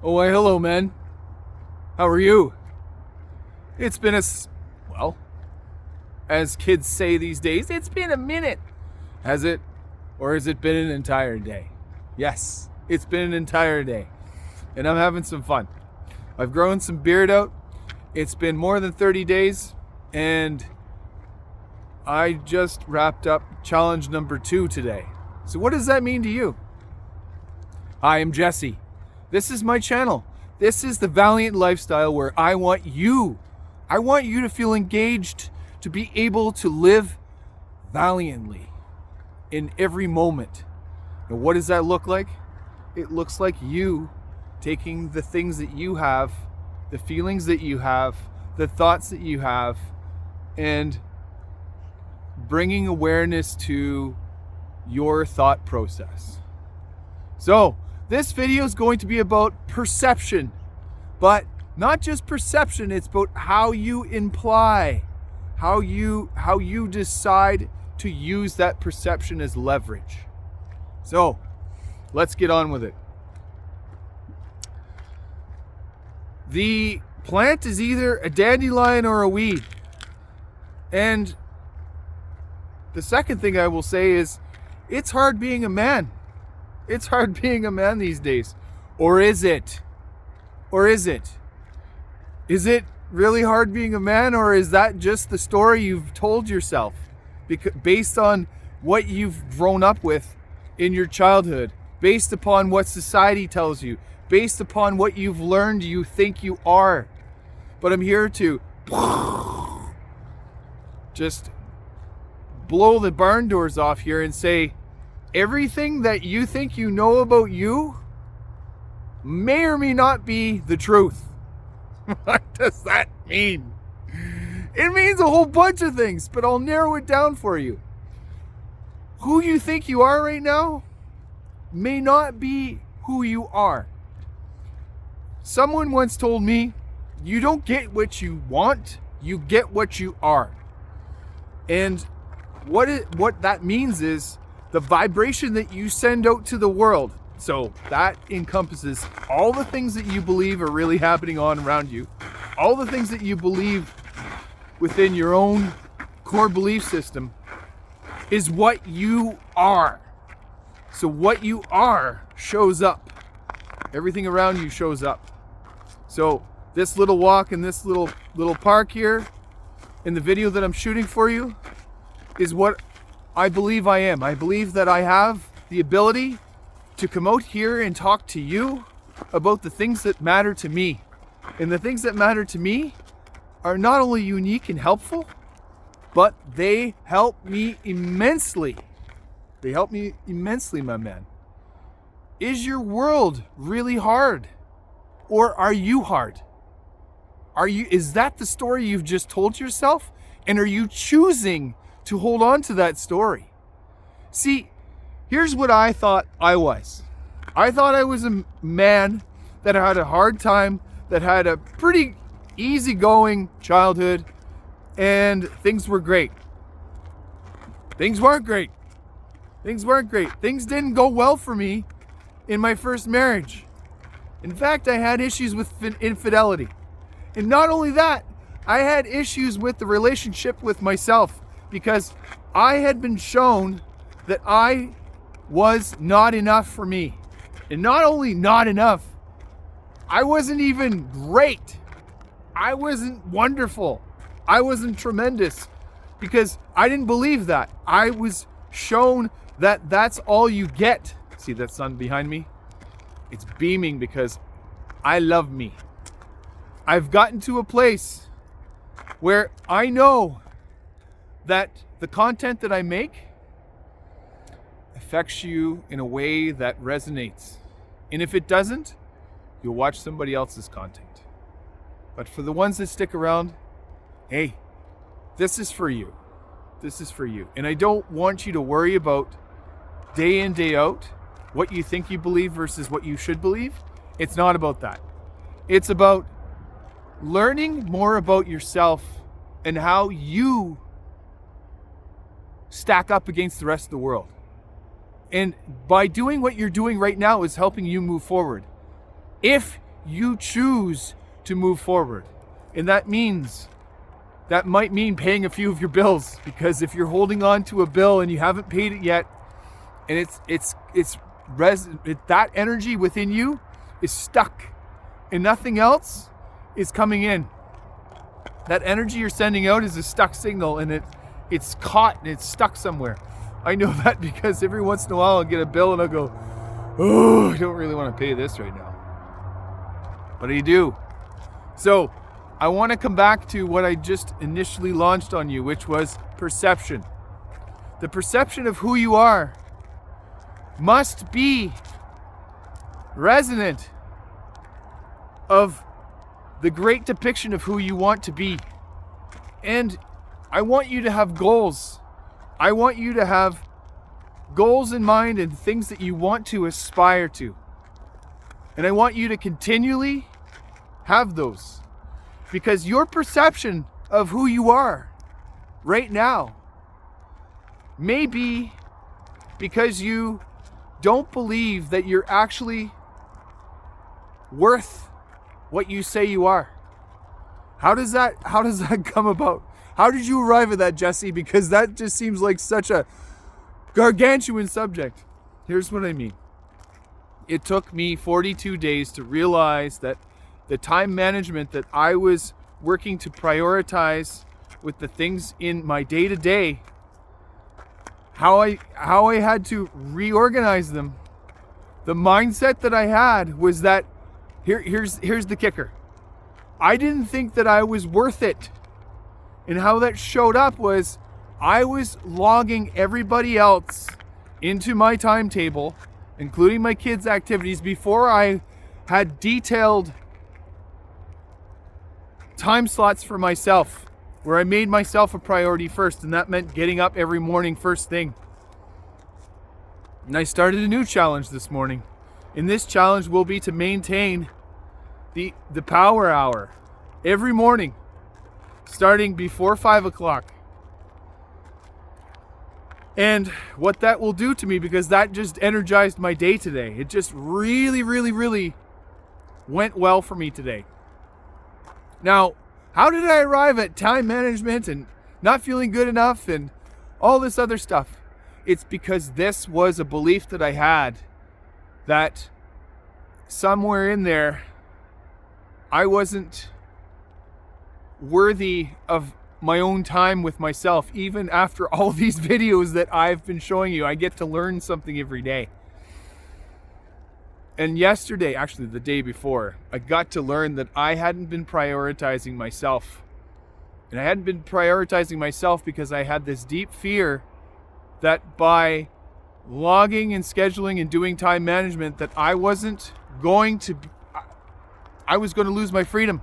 Oh, why, hello, man. How are you? It's been well, as kids say these days, it's been a minute. Has it? Or has it been an entire day? Yes, it's been an entire day. And I'm having some fun. I've grown some beard out. It's been more than 30 days. And I just wrapped up challenge number 2 today. So what does that mean to you? I am Jesse. This is my channel. This is the Valiant Lifestyle where I want you to feel engaged, to be able to live valiantly in every moment. And what does that look like? It looks like you taking the things that you have, the feelings that you have, the thoughts that you have, and bringing awareness to your thought process. So, this video is going to be about perception, but not just perception, it's about how you imply, how you decide to use that perception as leverage. So, let's get on with it. The plant is either a dandelion or a weed. And the second thing I will say is, it's hard being a man. It's hard being a man these days. Or is it? Or is it? Is it really hard being a man, or is that just the story you've told yourself? Based on what you've grown up with in your childhood, based upon what society tells you, based upon what you've learned you think you are. But I'm here to just blow the barn doors off here and say, everything that you think you know about you may or may not be the truth. What does that mean? It means a whole bunch of things, but I'll narrow it down for you. Who you think you are right now may not be who you are. Someone once told me, you don't get what you want, you get what you are. And what that means is the vibration that you send out to the world. So that encompasses all the things that you believe are really happening on around you, all the things that you believe within your own core belief system is what you are. So what you are shows up. Everything around you shows up. So this little walk in this little park here in the video that I'm shooting for you is what I believe I am. I believe that I have the ability to come out here and talk to you about the things that matter to me. And the things that matter to me are not only unique and helpful, but they help me immensely. They help me immensely, my man. Is your world really hard? Or are you hard? Is that the story you've just told yourself? And are you choosing to hold on to that story? See, here's what I thought I was. I thought I was a man that had a hard time, that had a pretty easygoing childhood, and things were great. Things weren't great. Things weren't great. Things didn't go well for me in my first marriage. In fact, I had issues with infidelity. And not only that, I had issues with the relationship with myself because I had been shown that I was not enough for me. And not only not enough, I wasn't even great. I wasn't wonderful. I wasn't tremendous because I didn't believe that. I was shown that that's all you get. See that sun behind me? It's beaming because I love me. I've gotten to a place where I know that the content that I make affects you in a way that resonates. And if it doesn't, you'll watch somebody else's content. But for the ones that stick around, hey, this is for you. This is for you. And I don't want you to worry about day in, day out, what you think you believe versus what you should believe. It's not about that. It's about learning more about yourself and how you stack up against the rest of the world. And by doing what you're doing right now is helping you move forward. If you choose to move forward. And that might mean paying a few of your bills, because if you're holding on to a bill and you haven't paid it yet, and that energy within you is stuck and nothing else is coming in. That energy you're sending out is a stuck signal, and it's caught and it's stuck somewhere. I know that because every once in a while I'll get a bill and I'll go, oh, I don't really want to pay this right now. But I do. So I want to come back to what I just initially launched on you, which was perception. The perception of who you are must be resonant of the great depiction of who you want to be. And I want you to have goals. I want you to have goals in mind and things that you want to aspire to. And I want you to continually have those, because your perception of who you are right now may be because you don't believe that you're actually worth what you say you are. How does that come about? How did you arrive at that, Jesse? Because that just seems like such a gargantuan subject. Here's what I mean. It took me 42 days to realize that the time management that I was working to prioritize with the things in my day-to-day, how I had to reorganize them. The mindset that I had was that here's the kicker. I didn't think that I was worth it. And how that showed up was I was logging everybody else into my timetable, including my kids' activities, before I had detailed time slots for myself, where I made myself a priority first, and that meant getting up every morning first thing. And I started a new challenge this morning. And this challenge will be to maintain the power hour every morning, starting before 5 o'clock. And what that will do to me, because that just energized my day today. It just really, really, really went well for me today. Now, how did I arrive at time management and not feeling good enough and all this other stuff? It's because this was a belief that I had, that somewhere in there, I wasn't worthy of my own time with myself. Even after all these videos that I've been showing you, I get to learn something every day. And yesterday, actually the day before, I got to learn that I hadn't been prioritizing myself. And I hadn't been prioritizing myself because I had this deep fear that by logging and scheduling and doing time management, that I was going to lose my freedom.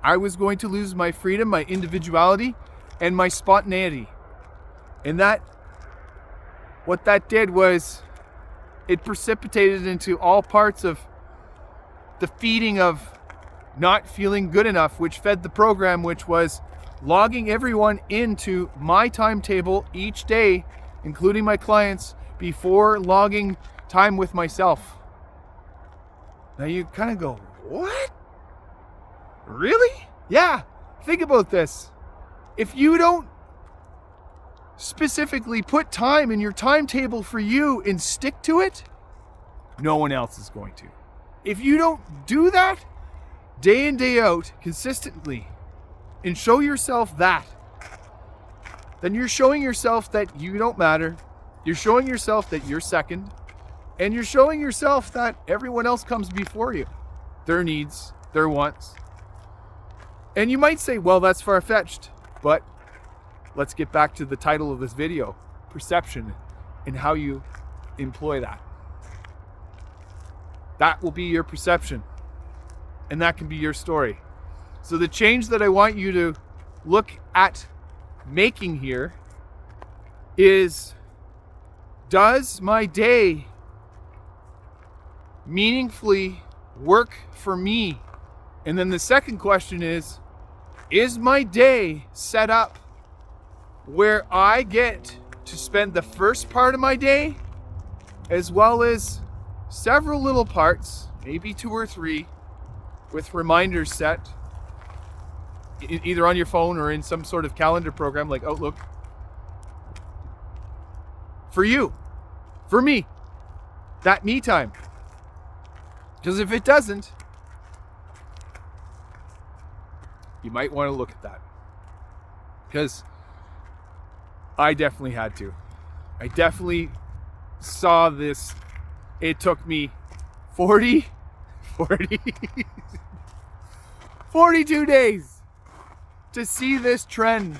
I was going to lose my freedom, my individuality, and my spontaneity. And what that did was it precipitated into all parts of the feeding of not feeling good enough, which fed the program, which was logging everyone into my timetable each day, including my clients, before logging time with myself. Now you kind of go, what? Really? Yeah, think about this. If you don't specifically put time in your timetable for you and stick to it, no one else is going to. If you don't do that day in, day out, consistently, and show yourself that, then you're showing yourself that you don't matter. You're showing yourself that you're second. And you're showing yourself that everyone else comes before you. Their needs, their wants. And you might say, well, that's far-fetched. But let's get back to the title of this video, perception, and how you employ that. That will be your perception. And that can be your story. So the change that I want you to look at making here is, does my day meaningfully work for me? And then the second question is my day set up where I get to spend the first part of my day, as well as several little parts, maybe 2 or 3, with reminders set, either on your phone or in some sort of calendar program like Outlook. For you, for me, that me time. Because if it doesn't, you might want to look at that. Because I definitely had to. I definitely saw this. It took me 42 days to see this trend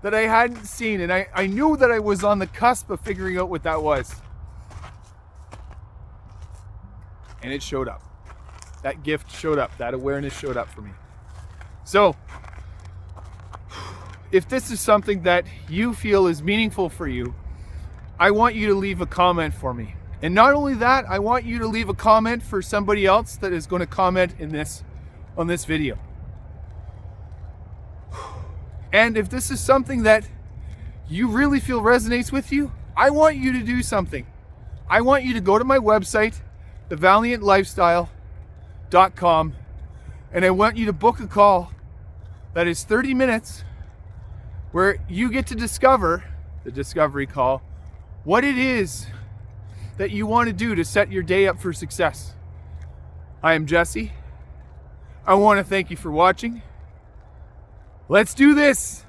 that I hadn't seen. And I knew that I was on the cusp of figuring out what that was. And it showed up. That gift showed up. That awareness showed up for me. So, if this is something that you feel is meaningful for you, I want you to leave a comment for me. And not only that, I want you to leave a comment for somebody else that is going to comment on this video. And if this is something that you really feel resonates with you, I want you to do something. I want you to go to my website, thevaliantlifestyle.com, and I want you to book a call that is 30 minutes where you get to discover, the discovery call, what it is that you want to do to set your day up for success. I am Jesse. I want to thank you for watching. Let's do this.